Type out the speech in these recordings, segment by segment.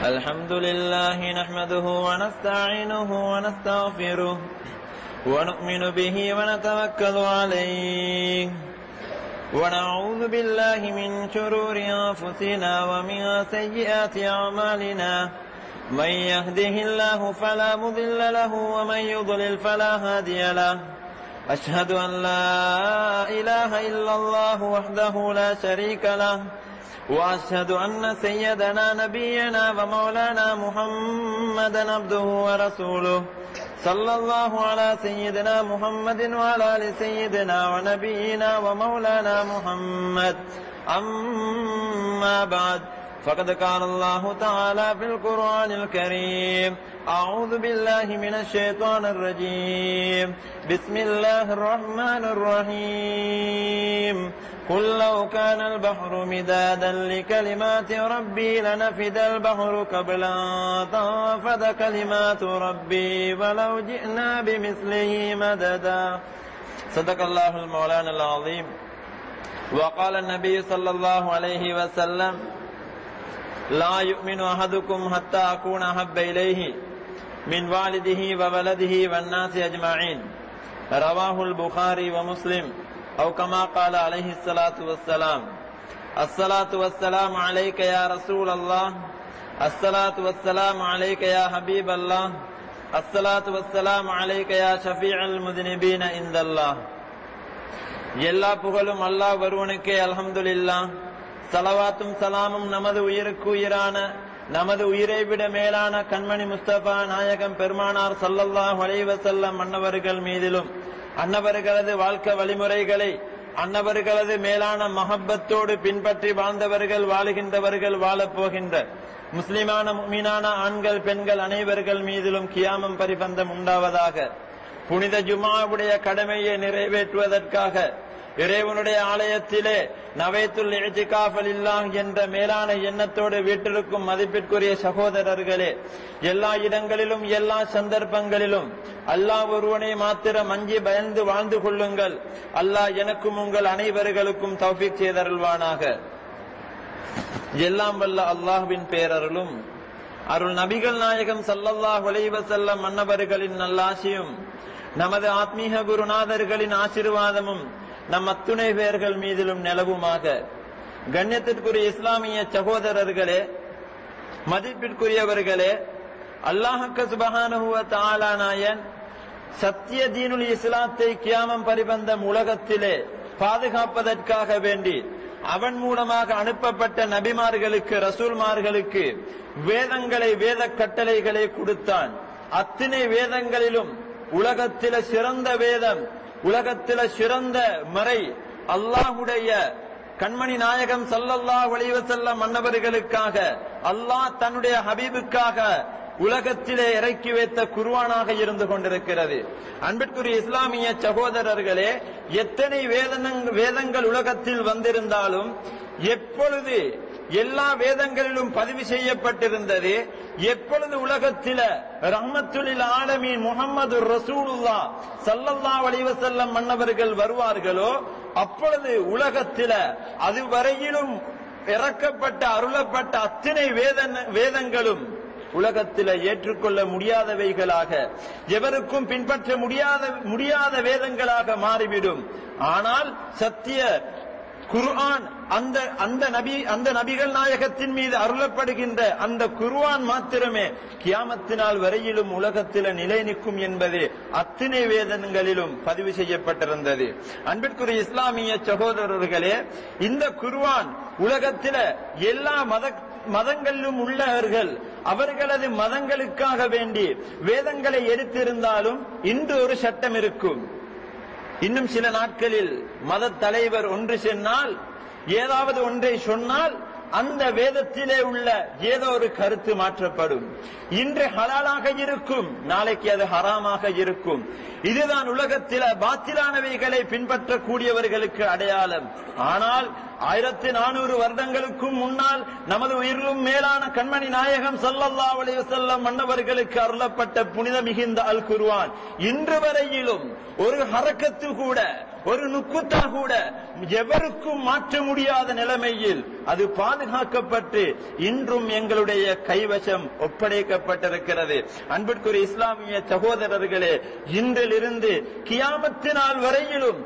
الحمد لله نحمده ونستعينه ونستغفره ونؤمن به ونتوكل عليه ونعوذ بالله من شرور أنفسنا ومن سيئات أعمالنا من يهده الله فلا مضل له ومن يضلل فلا هادي له أشهد أن لا إله إلا الله وحده لا شريك له وأشهد أن سيدنا نبينا ومولانا محمدا عبده ورسوله صلى الله على سيدنا محمد وعلى آل سيدنا ونبينا ومولانا محمد أما بعد فقد قال الله تعالى في القرآن الكريم أعوذ بالله من الشيطان الرجيم بسم الله الرحمن الرحيم قل لو كان البحر مدادا لكلمات ربي لنفد البحر قبل أن تنفد كلمات ربي ولو جئنا بمثله مددا صدق الله المولانا العظيم. وقال النبي صلى الله عليه وسلم لا يؤمن أحدكم حتى أكون أحب إليه من والده وولده والناس أجمعين. رواه البخاري ومسلم أو كما قال عليه الصلاة والسلام. الصلاة والسلام عليك يا رسول الله، الصلاة والسلام عليك يا حبيب الله، الصلاة والسلام عليك يا شفيع المذنبين عند الله. எல்லா புகழும் அல்லாஹ் ஒருவனுக்கே அல்ஹம்துலில்லாஹ். ஸலவாத்தும் சலாமும் நமது உயிருக்கு உயிரான, நமது உயிரை விட மேலான கண்மணி முஸ்தபா நாயகம் பெருமானார் ஸல்லல்லாஹு அலைஹி வஸல்லம் அன்னவர்கள் மீதிலும், அன்னவர்களது வாழ்க்கை வழிமுறைகளை அன்னவர்களது மேலான மஹப்பத்தோடு பின்பற்றி வாழ்ந்தவர்கள், வாழுகின்றவர்கள், வாழப்போகின்ற முஸ்லிமான முஃமினான ஆண்கள் பெண்கள் அனைவர்கள் மீதிலும் கியாமம் பரிபந்தம் உண்டாவதாக. புனித ஜுமாவுடைய கடமையை நிறைவேற்றுவதற்காக இறைவனுடைய ஆலயத்திலே நவைத்துல் இஅ்திகாஃப் லில்லாஹ் என்ற மேலான எண்ணத்தோடு வீட்டிற்கும் மதிப்பிற்குரிய சகோதரர்களே, எல்லா இடங்களிலும் எல்லா சந்தர்ப்பங்களிலும் அல்லாஹ் ஒருவனை மாத்திரம் அஞ்சி பயந்து வாழ்ந்து கொள்ளுங்கள். அல்லாஹ் எனக்கும் உங்கள் அனைவர்களுக்கும் தௌஃபீக் செய்தருள்வானாக. எல்லாம் வல்ல அல்லாஹ்வின் பேரருளும் அருள் நபிகள் நாயகம் ஸல்லல்லாஹு அலைஹி வஸல்லம் அன்னவர்களின் நல்லாசியும் நமது ஆத்மீக குருநாதர்களின் ஆசீர்வாதமும் நம் அத்துணை பேர்கள் மீதிலும் நிலவுமாக. கண்ணியத்திற்குரிய இஸ்லாமிய சகோதரர்களே, மதிப்பிற்குரியவர்களே, அல்லாஹ் சுப்ஹானஹு வ தஆலா நாயன் சத்திய தீனுல் இஸ்லாத்தை கியாமம் பரிபந்தம் உலகத்திலே பாதுகாப்பதற்காக வேண்டி அவன் மூலமாக அனுப்பப்பட்ட நபிமார்களுக்கு, ரசூல்மார்களுக்கு வேதங்களை, வேத கட்டளைகளை கொடுத்தான். அத்தனை வேதங்களிலும் உலகத்தில சிறந்த வேதம், உலகத்தில சிறந்த மறை அல்லாஹுடைய கண்மணி நாயகம் ஸல்லல்லாஹு அலைஹி வஸல்லம் அன்னவர்களுக்காக அல்லாஹ் தன்னுடைய ஹபீபுக்காக உலகத்திலே இறக்கி வைத்த குர்ஆனாக இருந்து கொண்டிருக்கிறது. அன்பிற்குரிய இஸ்லாமிய சகோதரர்களே, எத்தனை வேதங்கள் உலகத்தில் வந்திருந்தாலும் எப்பொழுது எல்லா வேதங்களிலும் பதிவு செய்யப்பட்டிருந்தது, எப்பொழுது உலகத்தில ரஹ்மத்துல் ஆலமீன் முஹம்மது ரசூலுல்லாஹ் ஸல்லல்லாஹு அலைஹி வஸல்லம் மன்னவர்கள் வருவார்களோ அப்பொழுது உலகத்தில அதுவரையிலும் இறக்கப்பட்ட அருளப்பட்ட அத்தனை வேதங்களும் உலகத்தில ஏற்றுக்கொள்ள முடியாதவைகளாக, எவருக்கும் பின்பற்ற முடியாத வேதங்களாக மாறிவிடும். ஆனால் சத்திய குர்ஆன், அந்த நபிகள் நாயகத்தின் மீது அருளப்படுகின்ற அந்த குர்ஆன் மாத்திரமே கியாமத்தினால் வரையிலும் உலகத்தில நிலை நிற்கும் என்பது அத்தனை வேதங்களிலும் பதிவு செய்யப்பட்டிருந்தது. அன்பிற்குரிய இஸ்லாமிய சகோதரர்களே, இந்த குர்ஆன் உலகத்தில எல்லா மதங்களிலும் உள்ளவர்கள் அவர்களது மதங்களுக்காக வேண்டி வேதங்களை எடுத்திருந்தாலும் இன்று ஒரு சட்டம் இருக்கும். இன்னும் சில நாட்களில் மத தலைவர் ஒன்று சென்றால், ஏதாவது ஒன்றை சொன்னால் அந்த வேதத்திலே உள்ள ஏதோ ஒரு கருத்து மாற்றப்படும். இன்று ஹலாலாக இருக்கும், நாளைக்கு அது ஹராமாக இருக்கும். இதுதான் உலகத்தில பாத்திலானவைகளை பின்பற்றக்கூடியவர்களுக்கு அடையாளம். ஆனால் 1400 வருடங்களுக்கும் முன்னால் நமது உயிரிலும் மேலான கண்மணி நாயகம் ஸல்லல்லாஹு அலைஹி வஸல்லம் மன்னவர்களுக்கு அருளப்பட்ட புனித மிகுந்த அல் குர்ஆன் இன்று வரையிலும் ஒரு ஹரக்கத்து கூட, ஒரு நுக்குத்தா கூட எவருக்கும் மாற்ற முடியாத நிலைமையில் அது பாதுகாக்கப்பட்டு இன்றும் எங்களுடைய கைவசம் ஒப்படைக்கப்பட்டிருக்கிறது. அன்பிற்குரிய இஸ்லாமிய சகோதரர்களே, இன்றிலிருந்து கியாமத்து நாள் வரையிலும்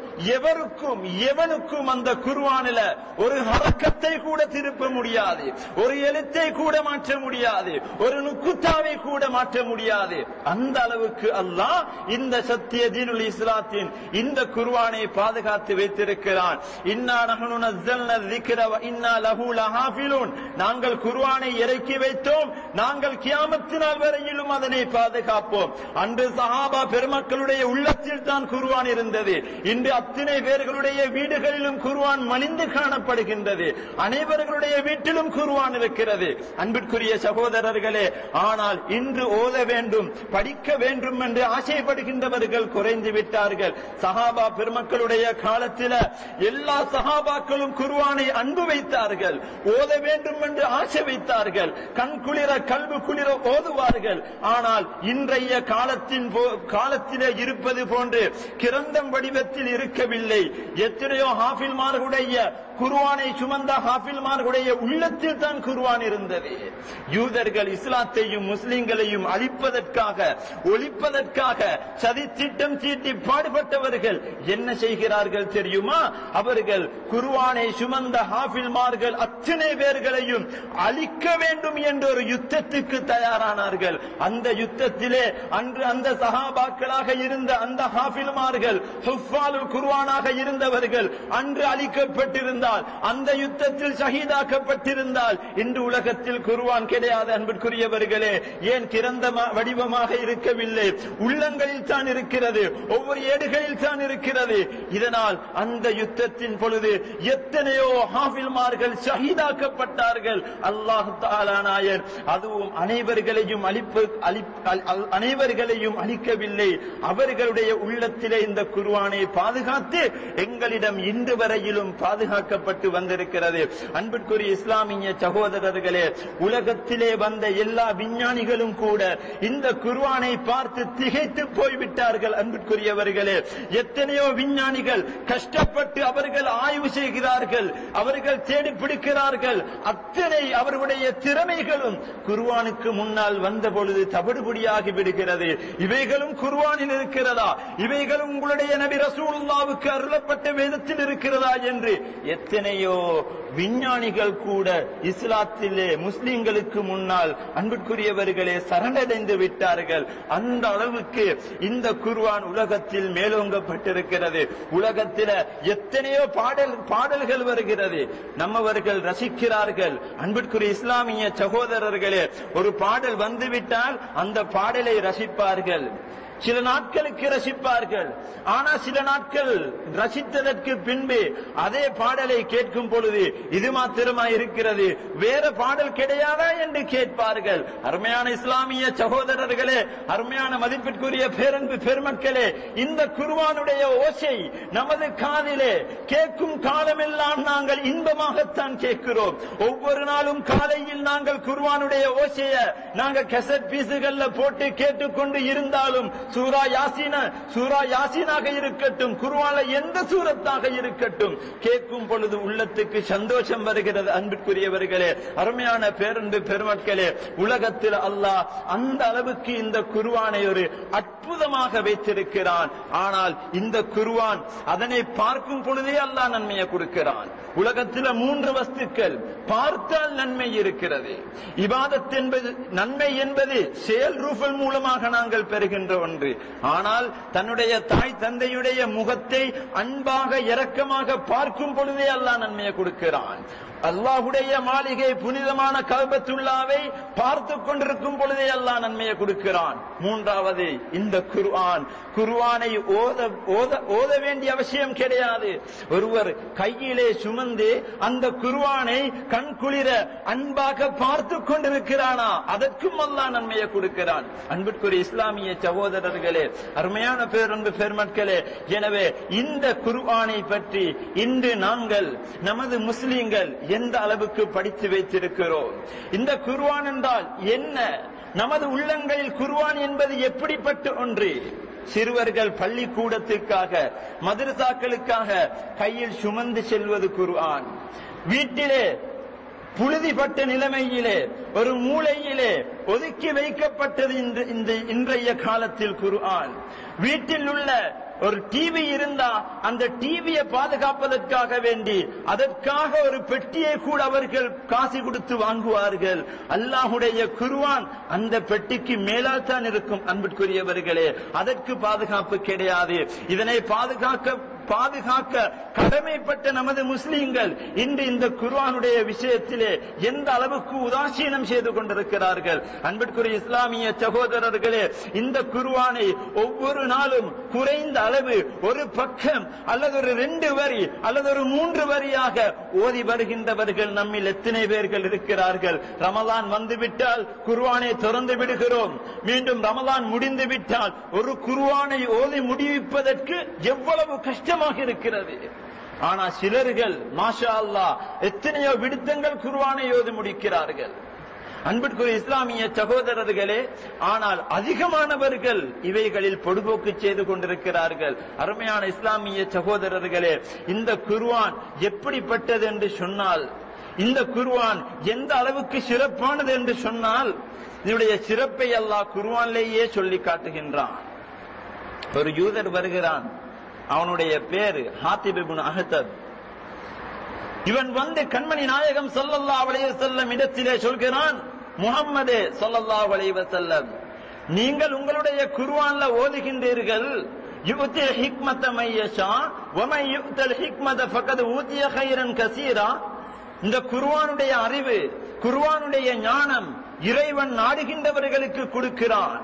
எவனுக்கும் அந்த குர்ஆனில ஒரு ஹரக்கத்தை கூட திருப்ப முடியாது, ஒரு எழுத்தை கூட மாற்ற முடியாது, ஒரு நுக்குத்தாவை கூட மாற்ற முடியாது. அந்த அளவுக்கு அல்லாஹ் இந்த சத்திய தீனுல் இஸ்லாத்தின் இந்த குர்ஆனை பாதுகாத்து வைத்திருக்கிறான். இன்னா நஹ்னு நஸ்ஸல்னா ذிக்ர வ இன்னா லஹு லஹாஃபிலூன். நாங்கள் குர்ஆனை இறக்கி வைத்தோம், நாங்கள் கியாமத் நாள் வரையிலும் அதனை பாதுகாப்போம். அன்று சஹாபா பெருமக்களுடைய உள்ளத்தில் தான் குர்ஆன் இருந்தது. இன்று அத்தனை பேர்களுடைய வீடுகளிலும் குர்ஆன் மலிந்து காணப்படுகின்றது. அனைவர்களுடைய வீட்டிலும் குர்ஆன் இருக்கிறது. அன்பிற்குரிய சகோதரர்களே, ஆனால் இன்று ஓத வேண்டும், படிக்க வேண்டும் என்று ஆசைப்படுகின்றவர்கள் குறைந்து விட்டார்கள். சஹாபா பெருமக்களுடைய காலத்தில் எல்லா சஹாபாக்களும் குர்ஆனை அன்பு வைத்தார்கள், ஓத வேண்டும் என்று ஆசை வைத்தார்கள், கண் குளிர கல்வி குளிர ஓதுவார்கள். ஆனால் இன்றைய காலத்திலே இருப்பது போன்று கிரந்தம் வடிவத்தில் இருக்கவில்லை. எத்தனையோ ஹாஃபில்மார்களுடைய குர்ஆனை சுமந்த ஹாஃபில்மார்களுடைய உள்ளத்தில் தான் குர்ஆன் இருந்தது. யூதர்கள் இஸ்லாத்தையும் முஸ்லிம்களையும் அழிப்பதற்காக ஒழிப்பதற்காக சதி திட்டம் தீட்டி பாடுபட்டவர்கள் என்ன செய்கிறார்கள் தெரியுமா? அவர்கள் குர்ஆனை சுமந்த ஹாஃபில்மார்கள் அத்தனை பேர்களையும் அழிக்க வேண்டும் என்ற ஒரு யுத்தத்துக்கு தயாரானார்கள். அந்த யுத்தத்திலே அன்று அந்த சஹாபாக்களாக இருந்த அந்த ஹாஃபில்மார்கள் ஹுஃபாலுல் குர்ஆனாக இருந்தவர்கள் அன்று அழிக்கப்பட்டிருந்தால், அந்த யுத்தத்தில் ஷஹீதாக்கப்பட்டிருந்தால் இன்று உலகத்தில் குர்ஆன் கிடையாது. அன்பிற்குரியவர்களே, ஏன் கிரந்த வடிவமாக இருக்கவில்லை? உள்ளங்களில் தான் இருக்கிறது, ஒவ்வொரு ஏடுகளில் தான் இருக்கிறது. இதனால் அந்த யுத்தத்தின் பொழுது எத்தனையோ ஹாஃபில்மார்கள் ஷஹீதாக்கப்பட்டார்கள். அல்லாஹ் தஆலா நாயன் அதுவும் அனைவர்களையும் அழிக்கவில்லை. அவர்களுடைய உள்ளத்திலே இந்த குர்ஆனை பாதுகாத்து எங்களிடம் இன்று வரையிலும் பாதுகாக்கப்பட்டு வந்திருக்கிறது. அன்பிற்குரிய இஸ்லாமிய சகோதரர்களே, உலகத்திலே வந்த எல்லா விஞ்ஞானிகளும் கூட இந்த குர்ஆனை பார்த்து திகைத்து போய்விட்டார்கள். அன்பிற்குரியவர்களே, எத்தனையோ விஞ்ஞானிகள் கஷ்டப்பட்டு அவர்கள் ஆய்வு செய்கிறார்கள், அவர்கள் தேடி பிடிக்கிறார்கள். அத்தனை அவர்களுடைய திறமைகளும் குர்ஆனுக்கு முன்னால் வந்த பொழுது தவிடுபொடியாகி விடுகிறது. இவைகளும் குர்ஆனில் இருக்கிறதா? இவைகளும் உங்களுடைய நபி ரசூலுல்லாஹ்வுக்கு அருளப்பட்ட வேதத்தில் இருக்கிறதா என்று எத்தனையோ விஞ்ஞானிகள் கூட இஸ்லாத்திலே முஸ்லிம்களுக்கு முன்னால் அன்பிற்குரியவர்களே சரணடைந்து விட்டார்கள். அந்த அளவுக்கு இந்த குர்ஆன் உலகத்தில் மேலோங்கப்பட்டிருக்கிறது. உலகத்தில் எத்தனையோ பாடல்கள் வருகிறது, நம்மவர்கள் ரசிக்கிறார்கள். அன்பிற்குரிய இஸ்லாமிய சகோதரர்களே, ஒரு பாடல் வந்துவிட்டால் அந்த பாடலை ரசிப்பார்கள், சில நாட்களுக்கு ரசிப்பார்கள். ஆனா சில நாட்கள் ரசித்ததற்கு பின்பு அதே பாடலை கேட்கும் பொழுது இது மாத்திரமா இருக்கிறது, வேற பாடல் கிடையாதா என்று கேட்பார்கள். அருமையான இஸ்லாமிய சகோதரர்களே, அருமையான மதிப்பிற்குரிய பேரன்பு பெருமக்களே, இந்த குர்ஆனுடைய ஓசை நமது காதிலே கேட்கும் காலமெல்லாம் நாங்கள் இன்பமாகத்தான் கேட்கிறோம். ஒவ்வொரு நாளும் காலையில் நாங்கள் குர்ஆனுடைய ஓசையை நாங்கள் கேசட் பீஸுகள்ல போட்டு கேட்டுக்கொண்டு இருந்தாலும் சூரா யாசீனாக இருக்கட்டும், குர்ஆன்ல எந்த சூரத்தாக இருக்கட்டும், கேட்கும் பொழுது உள்ளத்துக்கு சந்தோஷம் வருகிறது. அன்பிற்குரியவர்களே, அருமையான பேரன்பு பெருமக்களே, உலகத்தில் அல்லாஹ் அந்த அளவுக்கு இந்த குர்ஆனை ஒரு அற்புதமாக வைத்திருக்கிறான். ஆனால் இந்த குர்ஆன் அதனை பார்க்கும் பொழுதே அல்லாஹ் நன்மையை கொடுக்கிறான். உலகத்தில் 3 வஸ்துக்கள் பார்த்தால் நன்மை இருக்கிறது. இபாதத் என்பது நன்மை என்பது செயல் ரூபல் மூலமாக நாங்கள் பெறுகின்ற ஒன்று. ஆனால் தன்னுடைய தாய் தந்தையுடைய முகத்தை அன்பாக இரக்கமாக பார்க்கும் பொழுதே அல்லாஹ் நன்மையை கொடுக்கிறான். அல்லாஹ்வுடைய மாளிகை புனிதமான கஅபத்துல்லாவை பார்த்து கொண்டிருக்கும் பொழுதே அல்லாஹ் நன்மையை கொடுக்கிறான். மூன்றாவது இந்த குர்ஆனை ஓத வேண்டிய அவசியம் கிடையாது. ஒருவர் கையிலே சுமந்து அந்த குர்ஆனை கண்குளிர அன்பாக பார்த்து கொண்டிருக்கிறானா, அதற்கும் அல்லாஹ் நன்மையை கொடுக்கிறான். அன்பிற்குரிய இஸ்லாமிய சகோதரர்களே, அருமையான பேரன்பு பெருமக்களே, எனவே இந்த குர்ஆனை பற்றி இன்று நாங்கள் நமது முஸ்லிம்கள் எந்த அளவுக்கு படித்து வைத்திருக்கிறோம்? இந்த குர்ஆன் என்றால் என்ன? நமது உள்ளங்களில் குர்ஆன் என்பது எப்படிப்பட்ட ஒன்று? சிறுவர்கள் பள்ளிக்கூடத்துக்காக மதரசாக்களுக்காக கையில் சுமந்து செல்வது குர்ஆன். வீட்டிலே புழுதிப்பட்ட நிலைமையிலே ஒரு மூலையிலே ஒதுக்கி வைக்கப்பட்டது இன்றைய காலத்தில் குர்ஆன். வீட்டில் உள்ள ஒரு டிவி இருந்தா அந்த டிவியை பாதுகாப்பதற்காக வேண்டி அதற்காக ஒரு பெட்டியை கூட அவர்கள் காசு கொடுத்து வாங்குவார்கள். அல்லாஹுடைய குர்ஆன் அந்த பெட்டிக்கு மேலால் தான் இருக்கும். அன்பிற்குரியவர்களே, அதற்கு பாதுகாப்பு கிடையாது. இதனை பாதுகாக்க கடமைப்பட்ட நமது முஸ்லிம்கள் இன்று இந்த குர்ஆனுடைய விஷயத்திலே எந்த அளவுக்கு உதாசீனம் செய்து கொண்டிருக்கிறார்கள். அன்பிற்குரிய இஸ்லாமிய சகோதரர்களே, இந்த குர்ஆனை ஒவ்வொரு நாளும் குறைந்த அளவு ஒரு பக்கம் அல்லது ஒரு 2 வரி அல்லது ஒரு 3 வரியாக ஓதி வருகின்றவர்கள் நம்மில் எத்தனை பேர்கள் இருக்கிறார்கள்? ரமலான் வந்துவிட்டால் குர்ஆனை திறந்து விடுகிறோம். மீண்டும் ரமலான் முடிந்து விட்டால் ஒரு குர்ஆனை ஓதி முடிப்பதற்கு எவ்வளவு கஷ்டமாக இருக்கிறது. ஆனா சிலர்கள் மாஷா அல்லாஹ் எத்தனையோ விடுத்தங்கள் குர்ஆனை ஓதி முடிக்கிறார்கள். அன்பிற்குரிய இஸ்லாமிய சகோதரர்களே, ஆனால் அதிகமானவர்கள் இவைகளில் பொடுபோக்கு செய்து கொண்டிருக்கிறார்கள். அருமையான இஸ்லாமிய சகோதரர்களே, இந்த குர்ஆன் எப்படிப்பட்டது என்று சொன்னால், இந்த குர்ஆன் எந்த அளவுக்கு சிறப்பானது என்று சொன்னால், இதனுடைய சிறப்பை அல்லாஹ் குர்ஆனிலேயே சொல்லி காட்டுகின்றான். ஒரு யூதர் வருகிறான், அவனுடைய பேரு ஹாத்திப் இப்னு அஹ்தப். இவன் வந்து கண்மணி நாயகம் ஸல்லல்லாஹு அலைஹி வஸல்லம் இடத்திலே சொல்கிறான், முஹம்மதே ஸல்லல்லாஹு அலைஹி வஸல்லம், நீங்கள் உங்களுடைய குர்ஆன்ல ஓதுகின்றீர்கள், யுத்தில் ஹிக்மத மையஷா வமை யுத்தல் ஹிக்மத ஃபகத் ஊதிய கைரன் கசீரா. இந்த குர்ஆனுடைய அறிவு, குர்ஆனுடைய ஞானம் இறைவன் நாடுகின்றவர்களுக்கு கொடுக்கிறான்.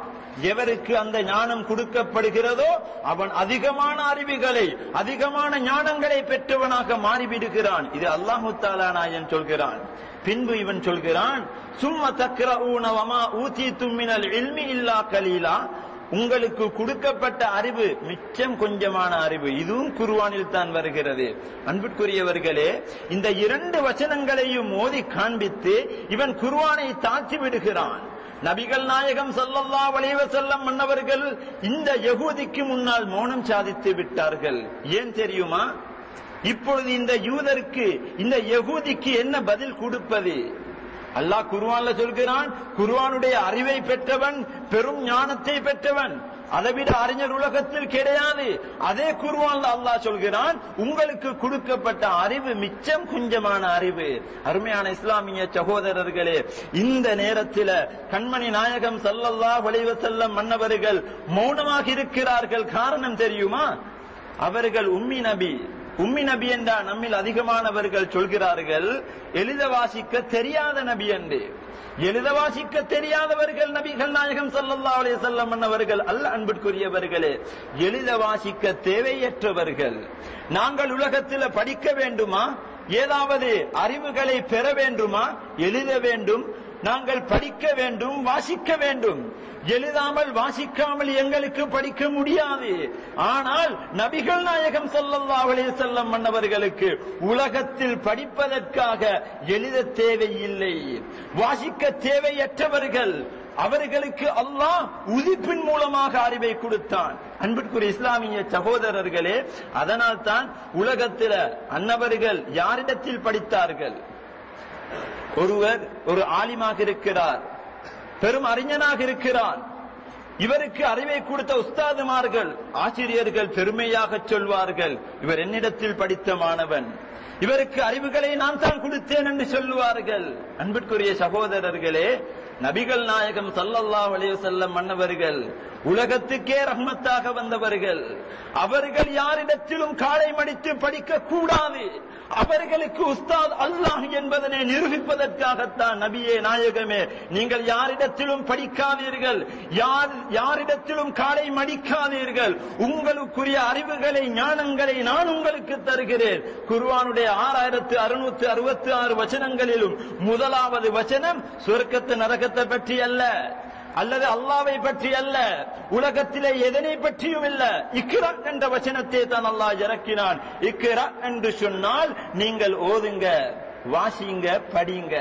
எவருக்கு அந்த ஞானம் கொடுக்கப்படுகிறதோ அவன் அதிகமான அறிவுகளை, அதிகமான ஞானங்களை பெற்றவனாக மாறிவிடுகிறான். இது அல்லாஹு தஆலா நாயன் சொல்கிறான். பின்பு இவன் சொல்கிறான், சும்ம தக்ரஊன வமா ஊதீதும் மினல் இல்மி இல்லா கலீலா. உங்களுக்கு கொடுக்கப்பட்ட அறிவு மிச்சம் கொஞ்சமான அறிவு. இதுவும் குர்ஆனில் தான் வருகிறது. அன்பிற்குரியவர்களே, இந்த 2 வசனங்களையும் ஓதி காண்பித்து இவன் குர்ஆனை தாழ்த்தி விடுகிறான். நபிகள் நாயகம் ஸல்லல்லாஹு அலைஹி வஸல்லம் மன்னவர்கள் இந்த யகூதிக்கு முன்னால் மௌனம் சாதித்து விட்டார்கள். ஏன் தெரியுமா? இப்பொழுது இந்த யூதருக்கு, இந்த யகூதிக்கு என்ன பதில் கொடுப்பது? அல்லாஹ் குர்ஆன்ல சொல்கிறான், குர்ஆனுடைய அறிவை பெற்றவன், பெரும் ஞானத்தை பெற்றவன், அதைவிட அறிஞர் உலகத்தில் கிடையாது. அதே குர்ஆன்ல அல்லாஹ் சொல்கிறான், உங்களுக்கு கொடுக்கப்பட்ட அறிவு மிச்சம் கொஞ்சமான அறிவு. அருமையான இஸ்லாமிய சகோதரர்களே, இந்த நேரத்தில் கண்மணி நாயகம் ஸல்லல்லாஹு அலைஹி வஸல்லம் மன்னவர்கள் மௌனமாக இருக்கிறார்கள். காரணம் தெரியுமா? அவர்கள் உம்மி நபி. உம்மி நபி என்றால் நம்மில் அதிகமானவர்கள் சொல்கிறார்கள் எழுத வாசிக்க தெரியாத நபி என்று. எழுத வாசிக்க தெரியாதவர்கள் நபிகள் நாயகம் ஸல்லல்லாஹு அலைஹி வஸல்லம் மன்னவர்கள் அல்ல. அன்பிற்குரியவர்களே, எழுத வாசிக்க தேவையற்றவர்கள். நாங்கள் உலகத்தில் படிக்க வேண்டுமா, ஏதாவது அறிவுகளை பெற வேண்டுமா, எழுத வேண்டும், நாங்கள் படிக்க வேண்டும், வாசிக்க வேண்டும். எழுதாமல் வாசிக்காமல் எங்களுக்கு படிக்க முடியாது. ஆனால் நபிகள் நாயகம் ஸல்லல்லாஹு அலைஹி வஸல்லம் மன்னவர்களுக்கு உலகத்தில் படிப்பதற்காக எழுத தேவையில்லை, வாசிக்க தேவையற்றவர்கள். அவர்களுக்கு அல்லாஹ் உதிப்பின் மூலமாக அறிவை கொடுத்தான். அன்பிற்குரிய இஸ்லாமிய சகோதரர்களே, அதனால் தான் உலகத்தில் அன்னவர்கள் யாரிடத்தில் படித்தார்கள்? ஒருவர் ஒரு ஆலிமாக இருக்கிறார், பெரும் அறிஞனாக இருக்கிறார். இவருக்கு அறிவை கொடுத்த உஸ்தாதுமார்கள், ஆசிரியர்கள் பெருமையாக சொல்வார்கள், இவர் என்னிடத்தில் படித்த மாணவன், இவருக்கு அறிவுகளை நான் தான் கொடுத்தேன் என்று சொல்லுவார்கள். அன்பிற்குரிய சகோதரர்களே, நபிகள் நாயகம் ஸல்லல்லாஹு அலைஹி வஸல்லம் மன்னவர்கள் உலகத்துக்கே ரஹ்மத்தாக வந்தவர்கள். அவர்கள் யாரிடத்திலும் காலை மடித்து படிக்க கூடாது. அவர்களுக்கு உஸ்தாத் அல்லாஹ் என்பதனை நிரூபிப்பதற்காகத்தான் நபியே நாயகமே, நீங்கள் யாரிடத்திலும் படிக்காதீர்கள், யாரிடத்திலும் காலை மடிக்காதீர்கள், உங்களுக்குரிய அறிவுகளை, ஞானங்களை நான் உங்களுக்கு தருகிறேன். குர்ஆனுடைய 6666 வசனங்களிலும் முதலாவது வசனம் சொர்க்கத்து நரகத்தை பற்றி அல்ல, அல்லது அல்லாஹ்வை பற்றி அல்ல, உலகத்திலே எதனை பற்றியும் இல்ல. இக்ரா என்ற வசனத்தை தான் அல்லாஹ் இறக்கினான். இக்ரா என்று சொன்னால் நீங்கள் ஓதுங்க, வாசிங்க, படிங்க.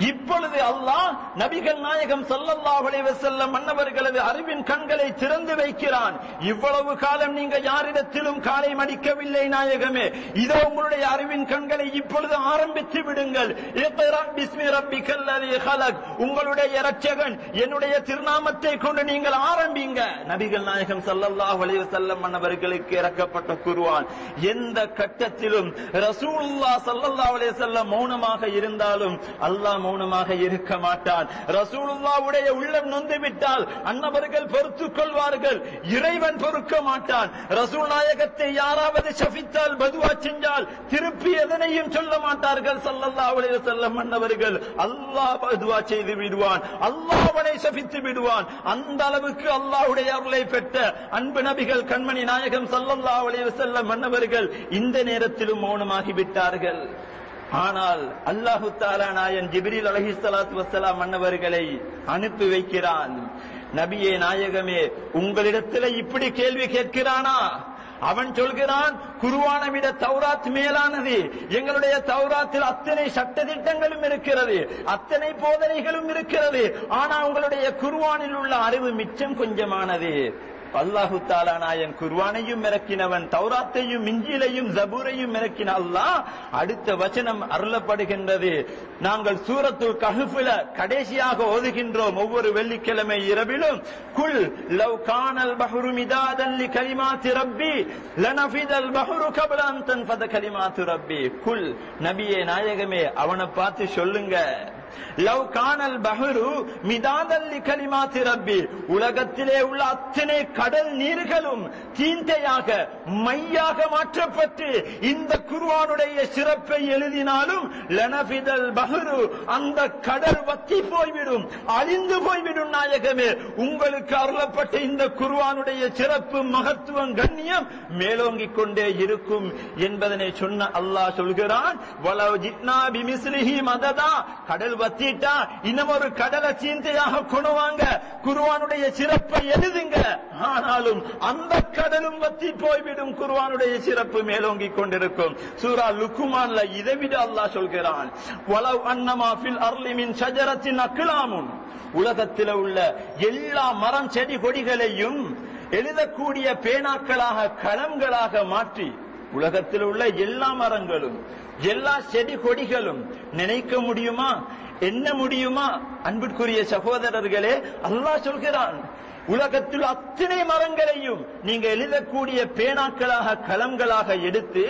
இப்பொழுது அல்லாஹ் நபிகள் நாயகம் ஸல்லல்லாஹு அலைஹி வஸல்லம் மன்னவர்களது அறிவின் கண்களை திறந்து வைக்கிறான். இவ்வளவு காலம் நீங்க யாரிடத்திலும் காலை மடிக்கவில்லை நாயகமே, இதோ உங்களுடைய அறிவின் கண்களை இப்பொழுது ஆரம்பித்து விடுங்கள். இக்ரா பிஸ்மி ரப்பிக்கல்லதீ ஹலக், உங்களுடைய இரட்சகன் என்னுடைய திருநாமத்தை கொண்டு நீங்கள் ஆரம்பிங்க. நபிகள் நாயகம் ஸல்லல்லாஹு அலைஹி வஸல்லம் மன்னவர்களுக்கு இறக்கப்பட்ட குர்ஆன் எந்த கட்டத்திலும் ரசூலுல்லாஹ் ஸல்லல்லாஹு அலைஹி வஸல்லம் மௌனமாக இருந்தாலும் அல்லாஹ் மௌனமாக இருக்க மாட்டான். ரசூலுல்லாஹ்வுடைய உள்ளம் நொந்து விட்டால் அன்னவர்கள் பொறுத்துக் கொள்வார்கள், இறைவன் பொறுக்க மாட்டான். ரசூல் நாயகத்தை யாராவது சபித்தால் பதுவா செஞ்சால் திருப்பி எதனையும் சொல்ல மாட்டார்கள் ஸல்லல்லாஹு அலைஹி வஸல்லம் அன்னவர்கள். அல்லாஹ் பதுவா செய்து விடுவான், அல்லாஹ் அவனை சபித்து விடுவான். அந்த அளவுக்கு அல்லாஹ்வுடைய அருளை பெற்ற அன்பு நபிகள் கண்மணி நாயகம் ஸல்லல்லாஹு அலைஹி வஸல்லம் அன்னவர்கள் இந்த நேரத்திலும் மௌனமாகி விட்டார்கள். ஆனால் அல்லாஹு தஆலா நாயன் ஜிப்ரீல் அலைஹிஸ்ஸலாத்து வஸ்ஸலாம் அன்னவர்களை அனுப்பி வைக்கிறான். நபியே நாயகமே, உங்களிடத்தில் இப்படி கேள்வி கேட்கிறானா? அவன் சொல்கிறான், குர்ஆனை விட தௌராத் மேலானது. எங்களுடைய தௌராத்தில் அத்தனை சட்டதிட்டங்களும் இருக்கிறது, அத்தனை போதனைகளும் இருக்கிறது. ஆனா உங்களுடைய குர்ஆனில் உள்ள அறிவு மிச்சம் கொஞ்சமானது. அல்லாஹு தஆலா நாயன் குர்ஆனையும் இறக்கினவன், தௌராத்தையும் இஞ்சிலையும் ஜபூரையும் இறக்கின அல்லாஹ். அடுத்த வசனம் அருளப்படுகின்றது. நாங்கள் சூரத்துல் கஹ்ஃப்ல கடைசியாக ஓதுகின்றோம் ஒவ்வொரு வெள்ளிக்கிழமை இரவிலும். குல் லவ் கானல் பஹ்ரு மிதாதன் லிகலிமாத்தி ரப்பி லனஃபிதல் பஹ்ரு கப்ல அன் தன்ஃபத கலிமாத்து ரப்பி. குல், நபியே நாயகமே, அவனை பார்த்து சொல்லுங்க, லவ் கானல் பஹ்ரு மிதாதன் லிகலிமாத்தி ரப்பி, உலகத்திலே உள்ள அத்தனை கடல் நீர்களும் தீந்தையாக மையாக மாற்றப்பட்டு இந்த குர்ஆனுடைய சிறப்பை எழுதினாலும் லனஃபிதல் பஹ்ரு, அந்த கடல் வத்தி போய்விடும், அழிந்து போய்விடும். நாயகமே, உங்களுக்கு அருளப்பட்ட இந்த குர்ஆனுடைய சிறப்பு, மகத்துவம், கண்ணியம் மேலோங்கிக் கொண்டே இருக்கும் என்பதனை சொன்ன அல்லாஹ் சொல்கிறான், வலவ் ஜித்னா பிமிஸ்லிஹி மததா, கடல் வத்திட்டா இன்னும் ஒரு கடலை சீந்தையாக கொணுவாங்க, குர்ஆனுடைய சிறப்பை எழுதுங்க. ஆனாலும் அந்த கடலும் வத்தி போய்விடும், குர்ஆனுடைய சிறப்பு மேலோங்கிக் கொண்டிருக்கும். சூரா லுக்மான்ல இதை விட அல்லாஹ் சொல்கிறான், வலவ் அன்னமா ஃபில் அர்லி மின் ஷஜரத்தின் அக்லாமுன், உலகத்தில் உள்ள எல்லா மரம் செடி கொடிகளையும் எழுதக்கூடிய பேனாக்களாக கலங்களாக மாற்றி, உலகத்தில் உள்ள எல்லா மரங்களும் எல்லா செடி கொடிகளும் நினைக்க முடியுமா, என்ன முடியுமா? அன்பிற்குரிய சகோதரர்களே, அல்லாஹ் சொல்கிறான், உலகத்தில் அத்தனை மரங்களையும் நீங்க எழுதக்கூடிய பேனாக்களாக கலங்களாக எடுத்து,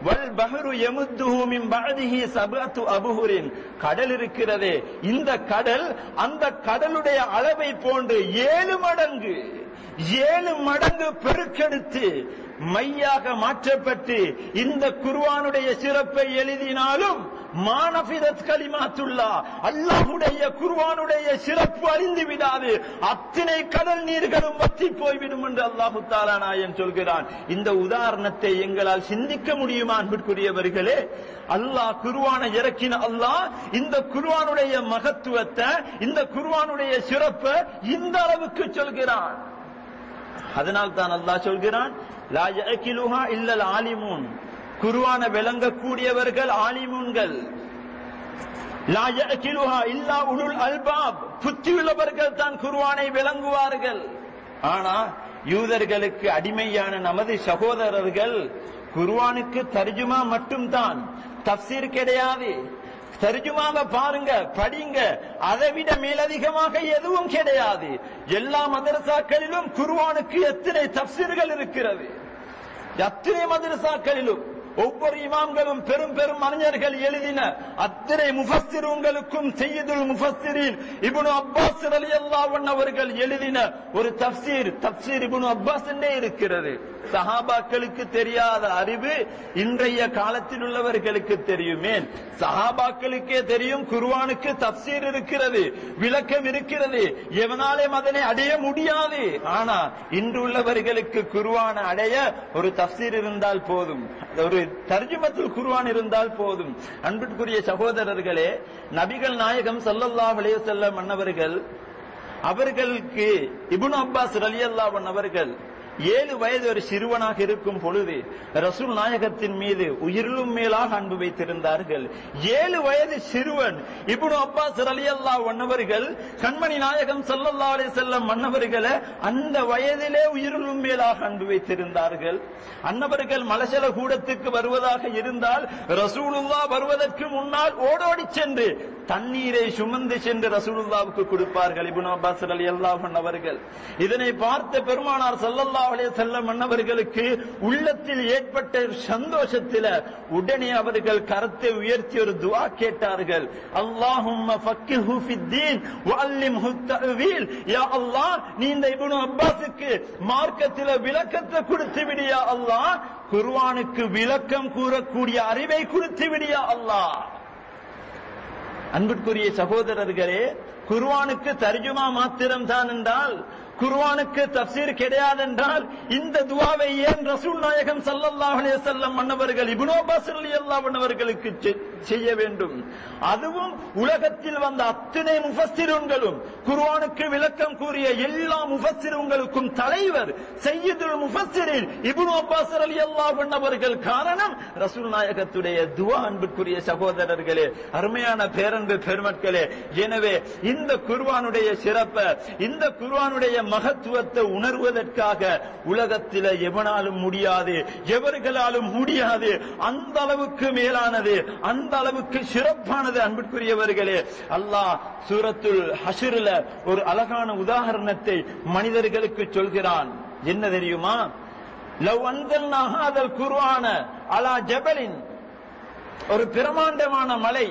வல் பஹ்ரு யமுத்துஹு மின் பஅதிஹி சபஅத்து அபுஹுரின், கடல் இருக்கிறதே, இந்த கடல் அந்த கடலுடைய அளவை போன்று 7 மடங்கு பெருக்கெடுத்து மையாக மாற்றப்பட்டு இந்த குர்ஆனுடைய சிறப்பை எழுதினாலும் மானஃபிதத் கலிமாத்துல்லாஹ், அல்லாஹ்வுடைய குர்ஆனுடைய சிறப்பு அழிந்து விடாது, அத்தனை கடல் நீர்களும் வற்றி போய்விடும் என்று அல்லாஹு தஆலா நாயன் சொல்கிறான். இந்த உதாரணத்தை எங்களால் சிந்திக்க முடியுமா அன்பிற்குரியவர்களே? அல்லாஹ் குர்ஆனை இறக்கின அல்லாஹ் இந்த குர்ஆனுடைய மகத்துவத்தை, இந்த குர்ஆனுடைய சிறப்பை இந்த அளவுக்கு சொல்கிறான். அதனால் தான் அல்லாஹ் சொல்கிறான், லா யஅகிலுஹா இல்லல் ஆலிமூன், குர்ஆனை விளங்கக்கூடியவர்கள் ஆலிமூன்கள். லா யஅகிலுஹா இல்லா உலுல் அல்பாப், புத்தியுள்ளவர்கள் தான் குர்ஆனை விளங்குவார்கள். ஆனா யூதர்களுக்கு அடிமையான நமது சகோதரர்கள் குர்ஆனுக்கு தர்ஜுமா மட்டும்தான், தஃப்சீர் கிடையாது. தர்ஜுமாவை பாருங்க, படிங்க, அதை விட மேலதிகமாக எதுவும் கிடையாது. எல்லா மதரசாக்களிலும் குர்ஆனுக்கு எத்தனை தஃப்சீர்கள் இருக்கிறது, அத்தனை மதரசாக்களிலும் ஒவ்வொரு இமாம்களும் பெரும் பெரும் அறிஞர்கள் எழுதின அத்தனை முஃபஸ்ஸிருங்களுக்கும் சையதுல் முஃபஸ்ஸிரீன் இப்னு அப்பாஸ் ரலியல்லாஹு அன்ஹு அவர்கள் எழுதின ஒரு தஃப்சீர் இப்னு அப்பாஸ் என்றே இருக்கிறது. சஹாபாக்களுக்கு தெரியாத அறிவு இன்றைய காலத்தில் உள்ளவர்களுக்கு தெரியுமே. சஹாபாக்களுக்கே தெரியும் குர்ஆனுக்கு தஃப்சீர் இருக்கிறது, விளக்கம் இருக்கிறது, எவனாலும் அதனை அடைய முடியாது. ஆனா இன்று உள்ளவர்களுக்கு குர்ஆனை அடைய ஒரு தஃப்சீர் இருந்தால் போதும், ஒரு தர்ஜுமத்துல் குர்ஆன் இருந்தால் போதும். அன்பிற்குரிய சகோதரர்களே, நபிகள் நாயகம் ஸல்லல்லாஹு அலைஹி வஸல்லம் அன்னவர்கள், அவர்களுக்கு இப்னு அப்பாஸ் ரலியல்லாஹு அன்ஹு அவர்கள் 7 வயது ஒரு சிறுவனாக இருக்கும் பொழுது ரசூல் நாயகத்தின் மீது உயிரிலும் மேலாக அன்பு வைத்திருந்தார்கள். 7 வயது சிறுவன் இப்னு அப்பாஸ் ரலியல்லாஹு அன்ஹு கண்மணி நாயகம் ஸல்லல்லாஹு அலைஹி வஸல்லம் அன்னவர்களை அந்த வயதிலே உயிரிலும் மேலாக அன்பு வைத்திருந்தார்கள். அன்னவர்கள் மலசல கூடத்துக்கு வருவதாக இருந்தால் ரசூலுல்லாஹ் வருவதற்கு முன்னால் ஓடோடி சென்று தண்ணீரை சுமந்து சென்று ரசூலுல்லாஹ்வுக்கு கொடுப்பார்கள் இப்னு அப்பாஸ் ரலியல்லாஹு அன்ஹு. இதனை பார்த்த பெருமானார் ஸல்லல்லாஹு அலைஹி வஸல்லம் அன்னவர்களுக்கு உள்ளத்தில் ஏற்பட்ட சந்தோஷத்தில் உடனே அவர்கள் கரத்தை உயர்த்தி ஒரு துஆ கேட்டார்கள். அல்லாஹும்ம ஃபக்கிஹு ஃபித்தீன் வஅல்லிம்ஹு தஅவீல். யா அல்லாஹ், நீ இந்த இப்னு அப்பாஸுக்கு மார்க்கத்தில் விளக்கத்தை கொடுத்து விடு யா அல்லாஹ், குர்ஆனுக்கு விளக்கம் கூறக்கூடிய அறிவை கொடுத்து விடு யா அல்லாஹ். அன்பிற்குரிய சகோதரர்களே, குர்ஆனுக்கு தர்ஜுமா மாத்திரம் தான் என்றால், குர்ஆனுக்கு தஃப்சீர் கிடையாது என்றால் இந்த துஆவை ஏன் ரசூல் நாயகம் ஸல்லல்லாஹு அலைஹி வஸல்லம் அன்னவர்கள் இப்னு அப்பாஸ் ரலியல்லாஹு அன்ஹுவுக்கு செய்ய வேண்டும்? அதுவும் உலகத்தில் வந்த அத்தனை முஃபஸ்ஸிரூன்களும் குர்ஆனுக்கு விளக்கம் கூறிய எல்லா முஃபஸ்ஸிரூன்களுக்கும் தலைவர் சய்யிதுல் முஃபஸ்ஸிரீன் இப்னு அப்பாஸ் ரலியல்லாஹு அன்ஹு. காரணம் ரசூல் நாயகத்துடைய துஆ. அன்பிற்குரிய சகோதரர்களே, அருமையான பேரன்பு பெருமக்களே, எனவே இந்த குர்ஆனுடைய சிறப்பை, இந்த குர்ஆனுடைய மகத்துவத்தை உணர்வதற்காக உலகத்தில் எவனாலும் முடியாது, எவர்களாலும் முடியாது. அந்த அளவுக்கு மேலானது, அந்த அளவுக்கு சிறப்பானது. அன்பிற்குரியவர்களே, அல்லாஹ் சூரத்துல் ஹஷ்ர்ல ஒரு அழகான உதாரணத்தை மனிதர்களுக்கு சொல்கிறான். என்ன தெரியுமா? லவ் அன்ஸல்னா ஹாதல் குர்ஆன அலா ஜபலின், ஒரு பிரமாண்டமான மலை,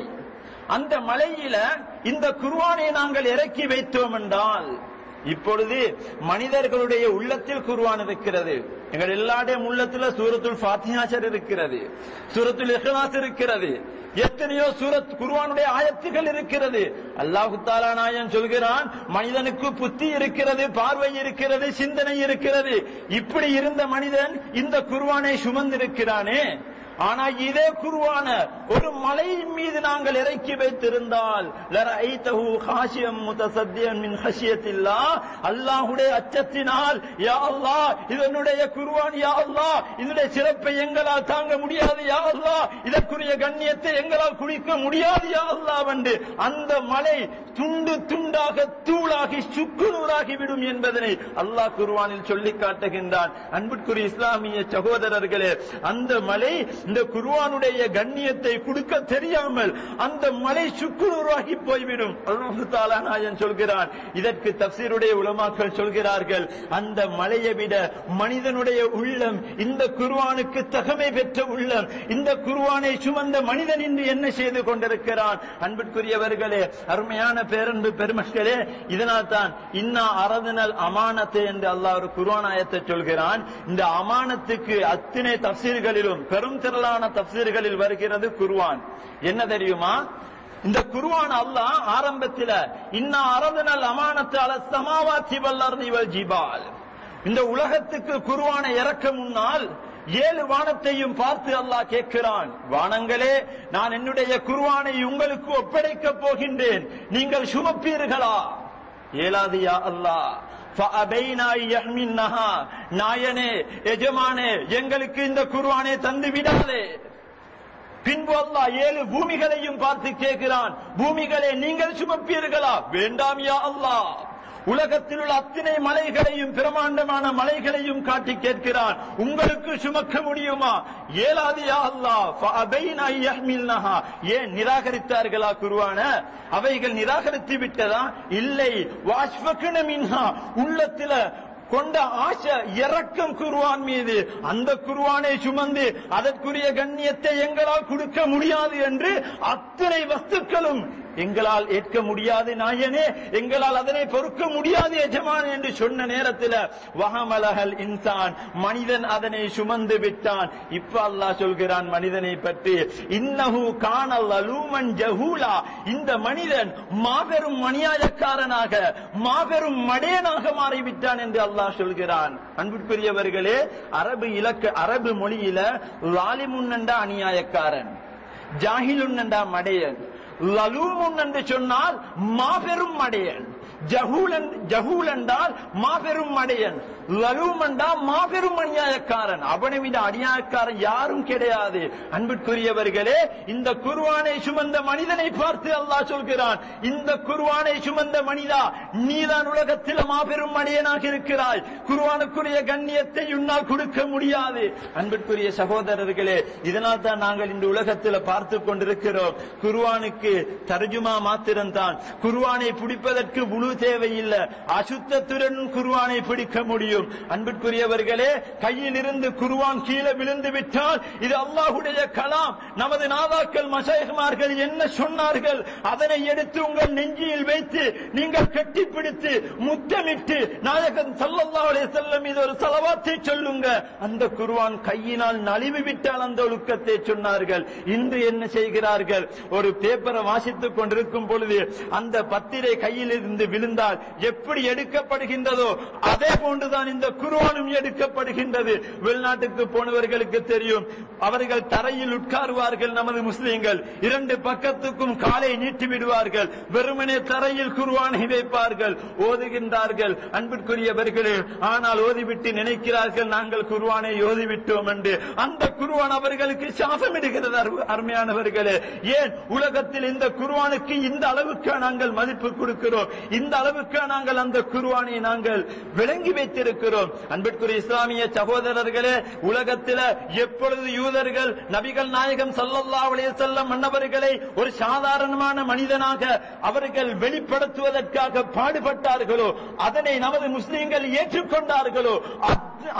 அந்த மலையில இந்த குர்ஆனை நாங்கள் இறக்கி வைத்தோம் என்றால், இப்பொழுது மனிதர்களுடைய உள்ளத்தில் குர்ஆன் இருக்கிறது. எங்கள் எல்லாருடைய உள்ளத்துல சூரத்துல் ஃபாத்திஹா இருக்கிறது, சூரத்துல் இக்லாஸ் இருக்கிறது, எத்தனையோ சூரத் குர்ஆனுடைய ஆயத்துகள் இருக்கிறது. அல்லாஹ் தஆலா நாயன் சொல்கிறான், மனிதனுக்கு புத்தி இருக்கிறது, பார்வை இருக்கிறது, சிந்தனை இருக்கிறது. இப்படி இருந்த மனிதன் இந்த குர்ஆனை சுமந்திருக்கிறானே. ஆனா இதே குர்ஆன ஒரு மலை மீது நாங்கள் இறக்கி வைத்திருந்தால் லரைதஹு காஷியம் முத்தசத்தியன் மின் ஹஷியத்தில்லாஹ், அல்லாஹ்வுடைய அச்சத்தினால், யா அல்லாஹ் இதனுடைய குர்ஆன், யா அல்லாஹ் இதனுடைய சிறப்பை எங்களால் தாங்க முடியாது, யா அல்லாஹ் இதற்குரிய கண்ணியத்தை எங்களால் குடிக்க முடியாது, யா அல்லாஹ் என்று அந்த மலை துண்டு துண்டாக தூளாகி சுக்குநூறாகி விடும் என்பதனை அல்லாஹ் குர்ஆனில் சொல்லி காட்டுகின்றான். அன்பிற்குரிய இஸ்லாமிய சகோதரர்களே, அந்த மலை இந்த குர்ஆனுடைய கண்ணியத்தை கொடுக்க தெரியாமல் அந்த மலை சுக்குநூறாகி போய்விடும். அல்லாஹ் தஆலா நாயன் சொல்கிறான். இதற்கு தஃப்சீருடைய உலமாக்கள் சொல்கிறார்கள், அந்த மலையை விட மனிதனுடைய உள்ளம், இந்த குர்ஆனுக்கு தகமை பெற்ற உள்ளம், இந்த குர்ஆனை சுமந்த மனிதன் இன்று என்ன செய்து கொண்டிருக்கிறான்? அன்பிற்குரியவர்களே, அருமையான பேரன்பு பெருமக்களே, இதனால் தான் இன்னா அரதனல் அமானத்து என்று அல்லாஹ் ஒரு குர்ஆன் ஆயத்தை சொல்கிறான். இந்த அமானத்துக்கு அத்தனை தஃப்சீர்களிலும் பெரும் திரளான தஃப்சீர்களில் வருகிறது குர்ஆன். என்ன தெரியுமா? இந்த குர்ஆன் அல்லாஹ் ஆரம்பத்தில் இன்னா அரதனல் அமானத்து அலஸ் ஸமாவாத்தி வல் அர்தி வல் ஜிபால், இந்த உலகத்துக்கு குர்ஆனை இறக்க முன்னால் 7 வானத்தையும் பார்த்து அல்லாஹ் கேட்கிறான், வானங்களே, நான் என்னுடைய குர்ஆனை உங்களுக்கு ஒப்படைக்க போகின்றேன், நீங்கள் சுமப்பீர்களா? ஏலாது யா அல்லாஹ். ஃபஅபைனா யஹ்மின்னஹா, நாயனே, எஜமானே, எங்களுக்கு இந்த குர்ஆனை தந்து விடாதே. பின்பு அல்லாஹ் 7 பூமிகளையும் பார்த்து கேட்கிறான், பூமிகளே, நீங்கள் சுமப்பீர்களா? வேண்டாம் யா அல்லாஹ். உலகத்தில் உள்ள அத்தனை மலைகளையும், பிரமாண்டமான மலைகளையும் காட்டி கேட்கிறான், உங்களுக்கு சுமக்க முடியுமா? ஏலாது யா அல்லாஹ். ஃபஅபைனா யஹ்மில்னஹா, ஏன் நிராகரித்தார்களா குர்ஆன? அவைகள் நிராகரித்து விட்டதா? இல்லை. வாஷ்ஃபக்ன மின்ஹா, உள்ளத்தில கொண்ட ஆசை, இரக்கம் குர்ஆன் மீது, அந்த குர்ஆனை சுமந்து அதற்குரிய கண்ணியத்தை எங்களால் கொடுக்க முடியாது என்று அத்தனை வஸ்துக்களும் எங்களால் ஏற்க முடியாது நாயனே, எங்களால் அதனை பொறுக்க முடியாது எஜமான் என்று சொன்ன நேரத்தில் வஹமலஹல் இன்சான், மனிதன் அதனை சுமந்து விட்டான். இப்ப அல்லாஹ் சொல்கிறான் மனிதனை பற்றி, இன்னஹு கான லலூமன் ஜஹூலா, இந்த மனிதன் மாபெரும் அநியாயக்காரனாக, மாபெரும் மடேனாக மாறிவிட்டான் என்று அல்லாஹ் சொல்கிறான். அன்பிற்குரியவர்களே, அரபு மொழியில லாலிமுன் என்றா அநியாயக்காரன், ஜாஹிலுன் என்றா மடையன், லலூமுன் என்று சொன்னால் மாபெரும் மடையன். ஜஹூல் என்றால் மாபெரும் மடையன், லலூம் என்றால் மாபெரும் அநியாயக்காரன். அவனை விட அநியாயக்காரன் யாரும் கிடையாது. அன்பிற்குரியவர்களே, இந்த குர்ஆனை சுமந்த மனிதனை பார்த்து அல்லாஹ் சொல்கிறான், இந்த குர்ஆனை சுமந்த மனிதா, நீதான் உலகத்தில் மாபெரும் மடையனாக இருக்கிறாய். குர்ஆனுக்குரிய கண்ணியத்தை உன்னால் கொடுக்க முடியாது. அன்பிற்குரிய சகோதரர்களே, இதனால் தான் நாங்கள் இந்த உலகத்தில் பார்த்து கொண்டிருக்கிறோம். குர்ஆனுக்கு தர்ஜுமா மாத்திரம்தான். குர்ஆனை பிடிப்பதற்கு வுளு தேவையில்லை, அசுத்தத்துடன் குர்ஆனை பிடிக்க முடியும். அன்பிற்குரியவர்களே, கையில் இருந்து குர்ஆன் கீழே விழுந்து விட்டால் இது அல்லாஹ்வுடைய கலாம். நமது நாதாக்கள் மஷாயிக்மார்கள் என்ன சொன்னார்கள் அதனை எடுத்து உங்கள் நெஞ்சில் வைத்து நீங்கள் கட்டிப்பிடித்து முத்தமிட்டு நாயகம் ஸல்லல்லாஹு அலைஹி வஸல்லம் இது ஒரு ஸலவாத்தை சொல்லுங்க. அந்த குர்ஆன் கையினால் நழுவி விட்டால் அந்த ஒழுக்கத்தை சொன்னார்கள். இன்று என்ன செய்கிறார்கள்? ஒரு பேப்பரை வாசித்துக் கொண்டிருக்கும் பொழுது அந்த பத்திரை கையில் இருந்து விழுந்தால் எப்படி எடுக்கப்படுகின்றதோ அதே போன்றுதான் இந்த குர்ஆனும் எடுக்கப்படுகின்றது. வெளிநாட்டுக்கு போனவர்களுக்கு தெரியும், அவர்கள் தரையில் உட்காருவார்கள். நமது முஸ்லிம்கள் இரண்டு பக்கத்துக்கும் காலை நீட்டி விடுவார்கள், வெறுமனே தரையில் குர்ஆனை வைப்பார்கள், ஓதுகின்றார்கள். அன்பிற்குரியவர்களே, ஆனால் ஓதிவிட்டு நினைக்கிறார்கள் நாங்கள் குர்ஆனை ஓதிவிட்டோம் என்று. அந்த குர்ஆன் அவர்களுக்கு சாபமிடுகிறது. அருமையானவர்களே, ஏன் உலகத்தில் இந்த குர்ஆனுக்கு இந்த அளவுக்கு நாங்கள் மதிப்பு கொடுக்கிறோம், இந்த அளவுக்கு நாங்கள் அந்த குர்ஆனை நாங்கள் விளங்கி வைத்திருக்கிறோம். அன்பிற்குரிய இஸ்லாமிய சகோதரர்களே, உலகத்தில் எப்பொழுது யூதர்கள் நபிகள் நாயகம் ஸல்லல்லாஹு அலைஹி வஸல்லம் மன்னவர்களை ஒரு சாதாரணமான மனிதனாக அவர்கள் வெளிப்படுத்துவதற்காக பாடுபட்டார்களோ, அதனை நமது முஸ்லிம்கள் ஏற்றுக்கொண்டார்களோ,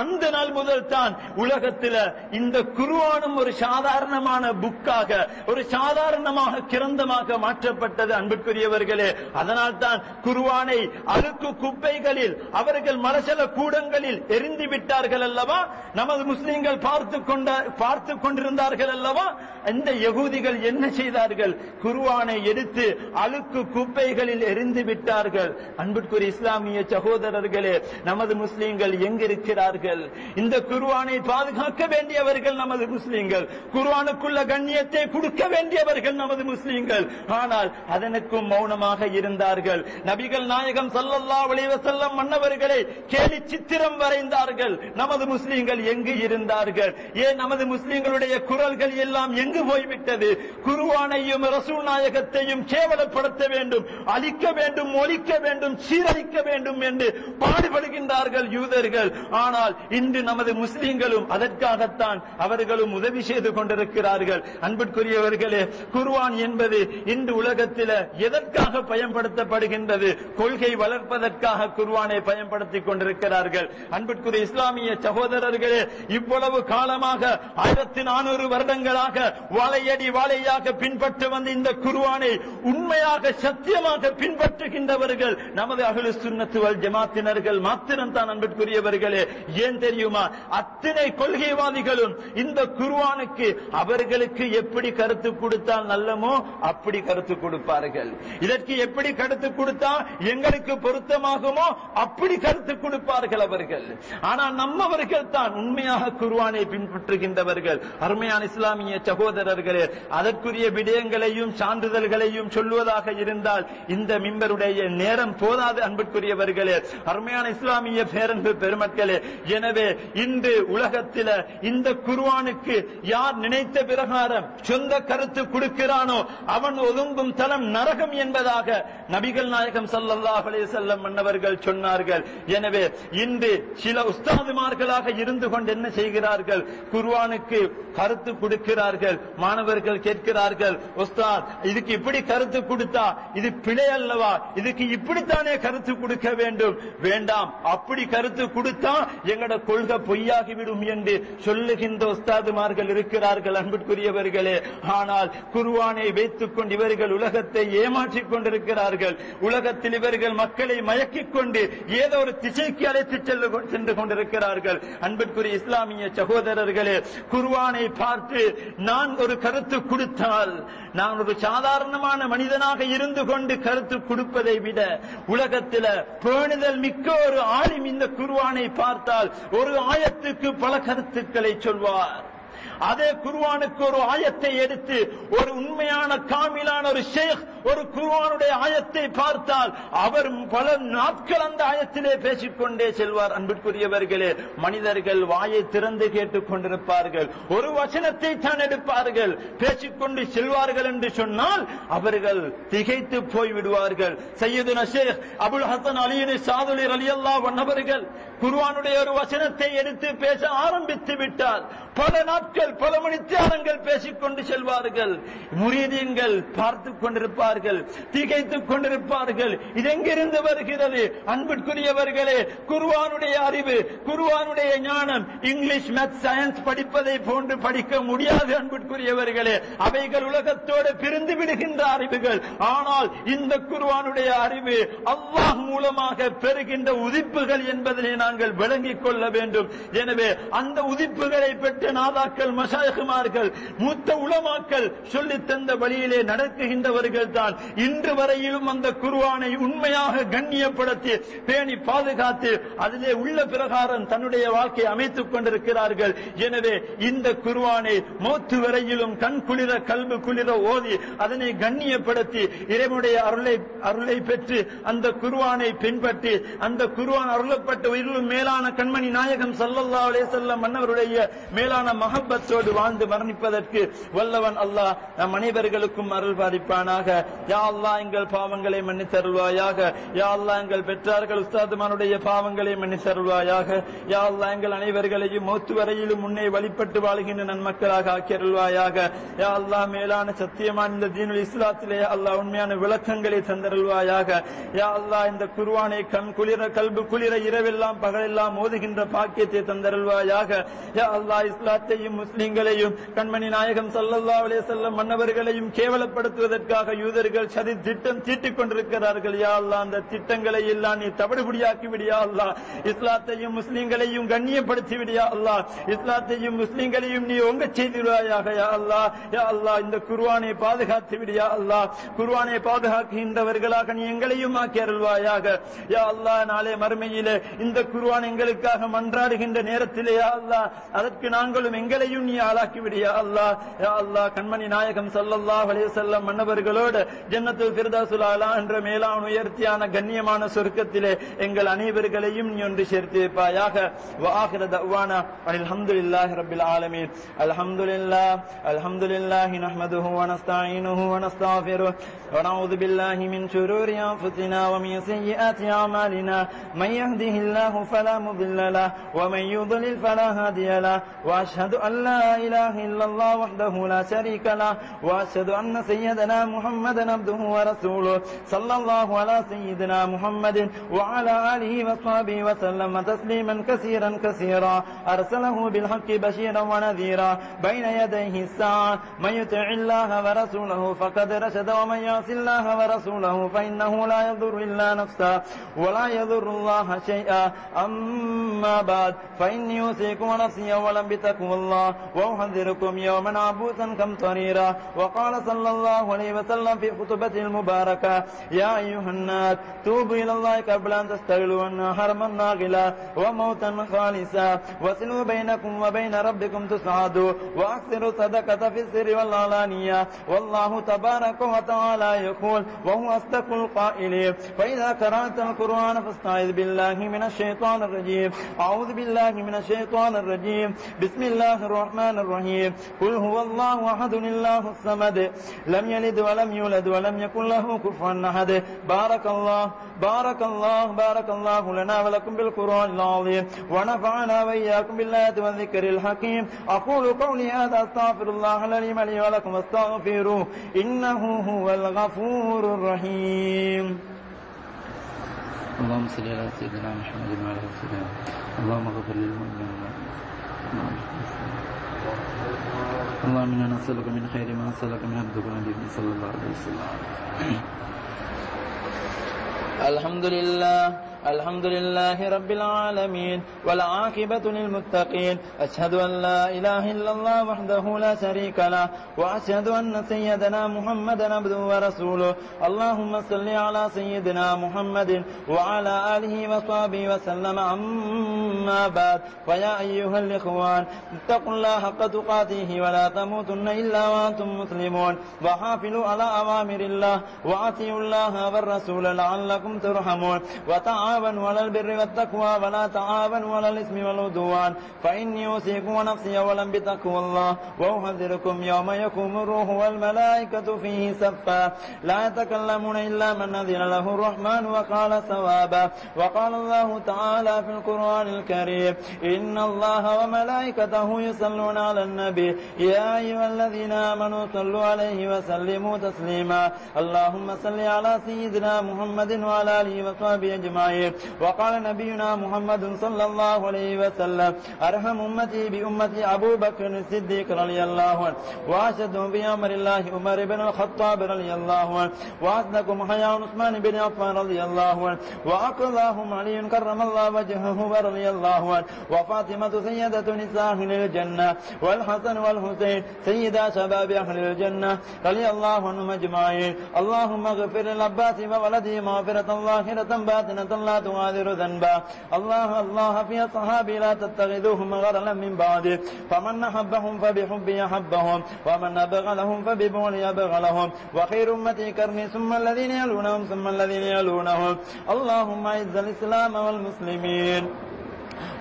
அந்த நாள் முதல் தான் உலகத்தில் இந்த குர்ஆனும் ஒரு சாதாரணமான புக்காக, ஒரு சாதாரணமாக கிரந்தமாக மாற்றப்பட்டது. அன்பிற்குரியவர்களே, அதனால் தான் குர்ஆனை அழுக்கு குப்பைகளில் அவர்கள் மலசல கூடங்களில் எரிந்து விட்டார்கள் அல்லவா? நமது முஸ்லிம்கள் பார்த்து கொண்டிருந்தார்கள் அல்லவா? இந்த யகூதிகள் என்ன செய்தார்கள்? குர்ஆனை எடுத்து அழுக்கு குப்பைகளில் எரிந்து விட்டார்கள். அன்பிற்குரிய இஸ்லாமிய சகோதரர்களே, நமது முஸ்லிம்கள் எங்கிருக்கிறார்கள்? இந்த குர்ஆனை பாதுகாக்க வேண்டியவர்கள் நமது முஸ்லிம்கள், குர்ஆனுக்குள்ள கண்ணியத்தை கொடுக்க வேண்டியவர்கள் நமது முஸ்லிம்கள். ஆனால் அதனுக்கும் மௌனமாக இருந்தார்கள். நபிகள் நாயகம் ஸல்லல்லாஹு அலைஹி வஸல்லம் மன்னவர்களை கேலி சித்திரம் வரைந்தார்கள். நமது முஸ்லிம்கள் எங்கு இருந்தார்கள்? ஏன் நமது முஸ்லிம்களுடைய குரல்கள் எல்லாம் எங்கு போய்விட்டது? குர்ஆனையும் ரசூல் நாயகத்தையும் கேவலப்படுத்த வேண்டும், அழிக்க வேண்டும், ஒழிக்க வேண்டும், சீரழிக்க வேண்டும் என்று பாடுபடுகின்றார்கள் யூதர்கள். ஆனால் இன்று நமது முஸ்லிம்களும் அதற்காகத்தான் அவர்களும் உதவி செய்து கொண்டிருக்கிறார்கள். அன்பிற்குரியவர்களே, குர்ஆன் என்பது இன்று உலகத்தில் எதற்காக பயன்படுத்தப்படுகின்றது? கொள்கை வளர்ப்பதற்காக குர்ஆனை பயன்படுத்திக் கொண்டிருக்கிறார்கள். அன்பிற்குரிய இஸ்லாமிய சகோதரர்களே, இவ்வளவு காலமாக 1400 வருடங்களாக வாழையடி வாழையாக பின்பற்ற வந்த இந்த குர்ஆனை உண்மையாக சத்தியமாக பின்பற்றுகின்றவர்கள் நமது அஹ்லுஸ் சுன்னத் வல் ஜமாத்தினர்கள் மாத்திரம்தான். அன்பிற்குரியவர்களே, ஏன் தெரியுமா? அத்தனை கொள்கைவாதிகளும் இந்த குர்ஆனுக்கு அவர்களுக்கு எப்படி கருத்து கொடுத்தால் நல்லமோ அப்படி கருத்து கொடுப்பார்கள். இதற்கு எப்படி கருத்து கொடுத்தா எங்களுக்கு பொருத்தமாகுமோ அப்படி கருத்து கொடுப்பார்கள் அவர்கள். ஆனால் நம்மவர்கள் தான் உண்மையாக குர்ஆனை பின்பற்றுகின்றவர்கள். அருமையான இஸ்லாமிய சகோதரர்களே, அதற்குரிய விடயங்களையும் சான்றிதழ்களையும் சொல்வதாக இருந்தால் இந்த மிம்பருடைய நேரம் போதாது. அன்பிற்குரியவர்களே, அருமையான இஸ்லாமிய பேரன்பு பெருமக்களே, எனவே இன்று உலகத்தில் இந்த குர்ஆனுக்கு யார் நினைத்த பிரகாரம் சொந்த கருத்து கொடுக்கிறானோ அவன் ஒதுங்கும் தலம் நரகம் என்பதாக நபிகள் நாயகம் ஸல்லல்லாஹு அலைஹி வஸல்லம் மன்னவர்கள் சொன்னார்கள். எனவே இன்று சில உஸ்தாதுமார்களாக இருந்து கொண்டு என்ன செய்கிறார்கள்? குர்ஆனுக்கு கருத்து கொடுக்கிறார்கள். மாணவர்கள் கேட்கிறார்கள், உஸ்தாத் இதுக்கு இப்படி கருத்து கொடுத்தா இது பிழை அல்லவா? இதுக்கு இப்படித்தானே கருத்து கொடுக்க வேண்டும்? வேண்டாம், அப்படி கருத்து கொடுத்தா எங்கட கொள்கை பொய்யாகிவிடும் என்று சொல்லுகின்ற உஸ்தாதுமார்கள் இருக்கிறார்கள். அன்பிற்குரியவர்களே, ஆனால் குர்ஆனை வைத்துக் கொண்டு இவர்கள் உலகத்தை ஏமாற்றிக் கொண்டிருக்கிறார்கள். உலகத்தில் இவர்கள் மக்களை மயக்கிக் கொண்டு ஏதோ ஒரு திசைக்கு அழைத்து சென்று கொண்டிருக்கிறார்கள். அன்பிற்குரிய இஸ்லாமிய சகோதரர்களே, குர்ஆனை பார்த்து நான் ஒரு கருத்து கொடுத்தால், நான் ஒரு சாதாரணமான மனிதனாக இருந்து கொண்டு கருத்து கொடுப்பதை விட உலகத்தில் பேணுதல் மிக்க ஒரு ஆலிம் இந்த குர்ஆனை பார்த்தால் ஒரு ஆயத்துக்கு பல கருத்துக்களை சொல்வார். அதே குர்ஆனுக்கு ஒரு ஆயத்தை எடுத்து ஒரு உண்மையான காமிலான ஒரு ஷேக் ஒரு குர்ஆனுடைய ஆயத்தை பார்த்தால் அவர் பல நாட்கள் அந்த ஆயத்திலே பேசிக்கொண்டே செல்வார். அன்பிற்குரியவர்களே, மனிதர்கள் வாயை திறந்து கேட்டுக் கொண்டிருப்பார்கள், ஒரு வசனத்தை தான் எடுப்பார்கள், பேசிக்கொண்டு செல்வார்கள் என்று சொன்னால் அவர்கள் திகைத்து போய்விடுவார்கள். சையதுனா ஷேக் அபுல் ஹசன் அலி சாதுலி ரலியல்லாஹு அன்ஹு அவர்கள் குர்ஆனுடைய ஒரு வசனத்தை எடுத்து பேச ஆரம்பித்து விட்டார். பல நாட்கள், பல மணித்தியாலங்கள் பேசிக்கொண்டு செல்வார்கள். முரீதீன்கள் பார்த்துக் கொண்டிருப்பார்கள், திகைத்துக் கொண்டிருப்பார்கள். இது எங்கிருந்து வருகிறது? அன்பிற்குரியவர்களே, குர்ஆனுடைய அறிவு, குர்ஆனுடைய ஞானம் இங்கிலீஷ், மேத்ஸ், சயின்ஸ் படிப்பதை போன்று படிக்க முடியாது. அன்பிற்குரியவர்களே, அவைகள் உலகத்தோடு பிரிந்து விடுகின்ற அறிவுகள். ஆனால் இந்த குர்ஆனுடைய அறிவு அல்லாஹ் மூலமாக பெறுகின்ற உதிப்புகள் என்பதனை நாங்கள் விளங்கிக் கொள்ள வேண்டும். எனவே அந்த உதிப்புகளை பெற்ற நாதாக்கள், மஷாயிகுமார்கள், மூத்த உலமாக்கள் சொல்லித் தந்த வழியிலே நடக்குகின்றவர்கள் தான் இன்று வரையிலும் அந்த குர்ஆனை உண்மையாக கண்ணியப்படுத்தி பேணி பாதுகாத்து அதிலே உள்ள பிரகாரம் தன்னுடைய வாழ்க்கையை அமைத்துக் கொண்டிருக்கிறார்கள். எனவே இந்த குர்ஆனை மௌத்து வரையிலும் கண் குளிர, கல்வி குளிர ஓதி அதனை கண்ணியப்படுத்தி இறைவனுடைய அருளை பெற்று அந்த குர்ஆனை பின்பற்றி அந்த குர்ஆன் அருளப்பட்ட உயிரிலும் மேலான கண்மணி நாயகம் ஸல்லல்லாஹு அலைஹி வஸல்லம் மன்னவருடைய மேலான மஹப்பத்தோடு வாழ்ந்து மரணிப்பதற்கு வல்லவன் அல்லாஹ் நம் அனைவர்களுக்கும் அருள் பாலிப்பானாக. யா அல்லாஹ், எங்கள் பாவங்களை மன்னித்தருள்வாயாக. யா அல்லாஹ், எங்கள் பெற்றார்கள் உஸ்தாதுமானுடைய பாவங்களை மன்னித்தருள்வாயாக. யா அல்லாஹ், எங்கள் அனைவர்களையும் மௌத்து வரையிலும் முன்னே வழிபட்டு வாழ்கின்ற நன்மக்களாக ஆக்கியருள்வாயாக. யா அல்லாஹ், மேலான சத்தியமான இந்த தீனுல் இஸ்லாத்திலே அல்லாஹ் உண்மையான விளக்கங்களை தந்தருள்வாயாக. யா அல்லாஹ், இந்த குர்ஆனை கண் குளிர, கல்பு குளிர, இரவெல்லாம் பகலெல்லாம் ஓதுகின்ற பாக்கியத்தை தந்தருள்வாயாக. யா அல்லாஹ், இஸ்லாத்தையும் முஸ்லிம்களையும் கண்மணி நாயகம் ஸல்லல்லாஹு அலைஹி வஸல்லம் மன்னவர்களையும் கேவலப்படுத்துவதற்காக யூதர்கள் சதி திட்டம் தீட்டிக் கொண்டிருக்கிறார்கள். யா அல்லாஹ், அந்த திட்டங்களை எல்லாம் நீ தவிடுபடியாக்கி விடியா அல்லாஹ். இஸ்லாத்தையும் முஸ்லிம்களையும் கண்ணியப்படுத்தி விடியா அல்லாஹ். இஸ்லாத்தையும் முஸ்லிம்களையும் நீ ஒங்க செய்திருவாயாக. யா அல்லாஹ், யா அல்லாஹ், இந்த குர்ஆனை பாதுகாத்து விடியா அல்லாஹ். குர்ஆனை பாதுகாக்கின்றவர்களாக நீ எங்களையும் ஆக்கி அருள்வாயாக. யா அல்லாஹ், நாளை மறுமையிலே இந்த குர்ஆன் எங்களுக்காக மன்றாடுகின்ற நேரத்திலே யா அல்லாஹ் அதற்கு நாங்களும் எங்களையும் நீ ஆளாக்கி விடியா அல்லாஹ். யா அல்லாஹ், கண்மணி நாயகம் ஸல்லல்லாஹு அலைஹி வஸல்லம் மன்னவர்களோடு ஜன்னத்துல் ஃபிர்தௌஸுல் ஆலா என்ற மேலான உயர்த்தியான கண்ணியமான சொர்க்கத்திலே எங்கள் அனைவர்களையும் நீ ஒன்று சேர்த்து வைப்பாயாக. வ ஆகிரு தஅவானா அல்ஹம்துலில்லாஹி ரப்பில் ஆலமீன். அல்ஹம்துலில்லாஹி நஹ்மதுஹு வ நஸ்தஈனுஹு வ நஸ்தக்ஃபிருஹு வ நஊது பில்லாஹி மின் ஷுரூரி அன்ஃபுஸினா வ மின் ஸய்யிஆத்தி அமாலினா மன் யஹ்திஹில்லாஹு ஃபலா முضل له ومن يضلل فلا هادي له واشهد ان لا اله الا الله وحده لا شريك له واشهد ان سيدنا محمدا عبده ورسوله صلى الله على سيدنا محمد وعلى اله وصحبه وسلم تسليما كثيرا كثيرا ارسله بالحق بشيرا ونذيرا بين يديه الساعه من يطع الله ورسوله فقد رشد ومن يعص الله ورسوله فانه لا يضر الا نفسه ولا يضر الله شيئا أما بعد فإني أوصيكم ونفسي أولا بتقوى الله وأحذركم يوما عبوسا قمطريرا. وقال صلى الله عليه وسلم في خطبته المباركة: يا أيها الناس توبوا إلى الله قبل أن تستغلوا أنها حرما ناغلا وموتا خالصا وصلوا بينكم وبين ربكم تسعدوا وأكثروا صدقة في السر والعلانية والله تبارك وتعالى يقول وهو أصدق القائلين: فإذا قرأت القرآن فاستعذ بالله من الشيطان الرجيم. أعوذ بالله من الشيطان الرجيم. بسم الله الرحمن الرحيم. قل هو الله أحد الله الصمد لم يلد ولم يولد ولم يكن له كفوا أحد. بارك الله لنا ولكم بالقرآن العظيم ونفعنا وإياكم بالآيات والذكر الحكيم. أقول قولي هذا أستغفر الله العليم لي ولكم استغفروه إنه هو الغفور الرحيم. اللهم صل على سيدنا محمد وعلى آله وسلم. اللهم اغفر للمؤمنين. اللهم إنا نسألك من خير ما سألك من عبدك ونبيك صلى الله عليه وسلم. الحمد لله رب العالمين والعاقبة للمتقين. أشهد أن لا إله إلا الله وحده لا شريك له وأشهد أن سيدنا محمدا عبده ورسوله. اللهم صل على سيدنا محمد وعلى آله وصحبه وسلم. أما بعد، فيا أيها الإخوان، اتقوا الله حق تقاته ولا تموتن إلا وأنتم مسلمون، وحافظوا على أوامر الله وأطيعوا الله والرسول لعلكم ترحمون، وتعاونوا على البر والتقوى ولا تعاونوا على الإثم والعدوان، فإني أوصيكم ونفسي أولا بتقوى الله وأحذركم يوم يقوم الروح والملائكة فيه صفا لا يتكلمون إلا من أذن له الرحمن وقال صوابا. وقال الله تعالى في القرآن الكريم: إن الله وملائكته يصلون على النبي يا أيها الذين آمنوا صلوا عليه وسلموا تسليما. اللهم صل على سيدنا محمد وعلى آله وصحبه أجمعين. وقال نبينا محمد صلى الله عليه وسلم: أرحم أمتي بأمتي أبو بكر الصديق رضي الله عنه، وأشهدهم بأمر الله عمر بن الخطاب رضي الله عنه، وأصدقهم حياء عثمان بن عفان رضي الله عنه، وأقضاهم علي كرم الله وجهه رضي الله عنه، وفاطمة سيدة نساء أهل الجنة، والحسن والحسين سيدا شباب أهل الجنة رضي الله عنهم أجمعين. اللهم اغفر للعباس وولده مغفرة ظاهرة باطنة لا تغادر ذنبا. الله في أصحابي لا تتخذوهم غرلا من بعده، فمن أحبهم فبحبي أحبهم، ومن أبغلهم فببغضي أبغلهم، وخير أمتي كرني ثم الذين يلونهم ثم الذين يلونهم. اللهم أعز الإسلام والمسلمين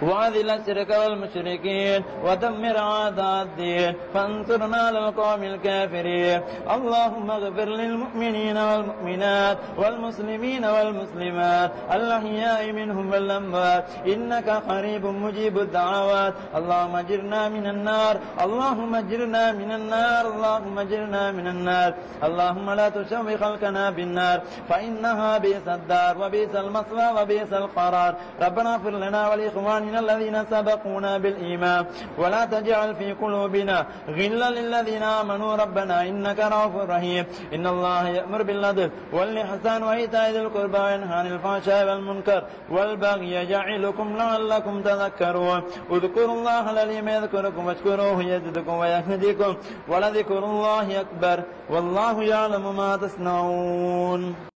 وأذل الشرك والمشركين ودمر أعداء الدين فانصرنا على القوم الكافرين. اللهم اغفر للمؤمنين والمؤمنات والمسلمين والمسلمات الأحياء منهم والأموات إنك قريب مجيب الدعوات. اللهم اجرنا من النار، اللهم اجرنا من النار، اللهم اجرنا من النار. اللهم لا تشوي خلقنا بالنار فإنها بئس الدار وبئس المصوى وبئس القرار. ربنا اغفر لنا ولإخواننا الذين سبقونا بالإيمان ولا تجعل في قلوبنا غلا للذين آمنوا ربنا إنك رؤوف رحيم. إن الله يأمر بالعدل والإحسان وإيتاء ذي القربى وينهى عن الفحشاء والمنكر والبغي يعظكم لعلكم تذكرون. اذكروا الله العليم يذكركم واشكروه يزدكم ويهديكم ولذكر الله أكبر والله يعلم ما تصنعون.